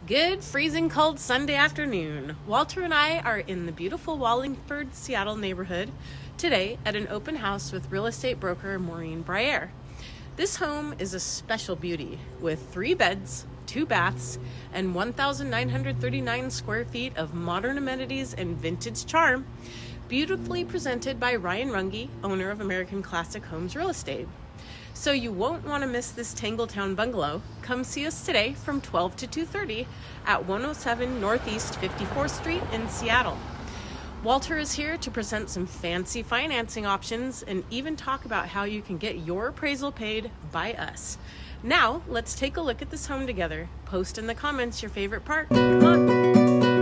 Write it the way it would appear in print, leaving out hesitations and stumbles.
Good freezing cold Sunday afternoon. Walter and I are in the beautiful Wallingford, Seattle neighborhood today at an open house with real estate broker Maureen Briere. This home is a special beauty with 3 beds, 2 baths, and 1,939 square feet of modern amenities and vintage charm, beautifully presented by Ryan Runge, owner of American Classic Homes Real Estate. So you won't want to miss this Tangletown bungalow. Come see us today from 12 to 2:30 at 107 Northeast 54th Street in Seattle. Walter is here to present some fancy financing options and even talk about how you can get your appraisal paid by us. Now, let's take a look at this home together. Post in the comments your favorite part. Come on.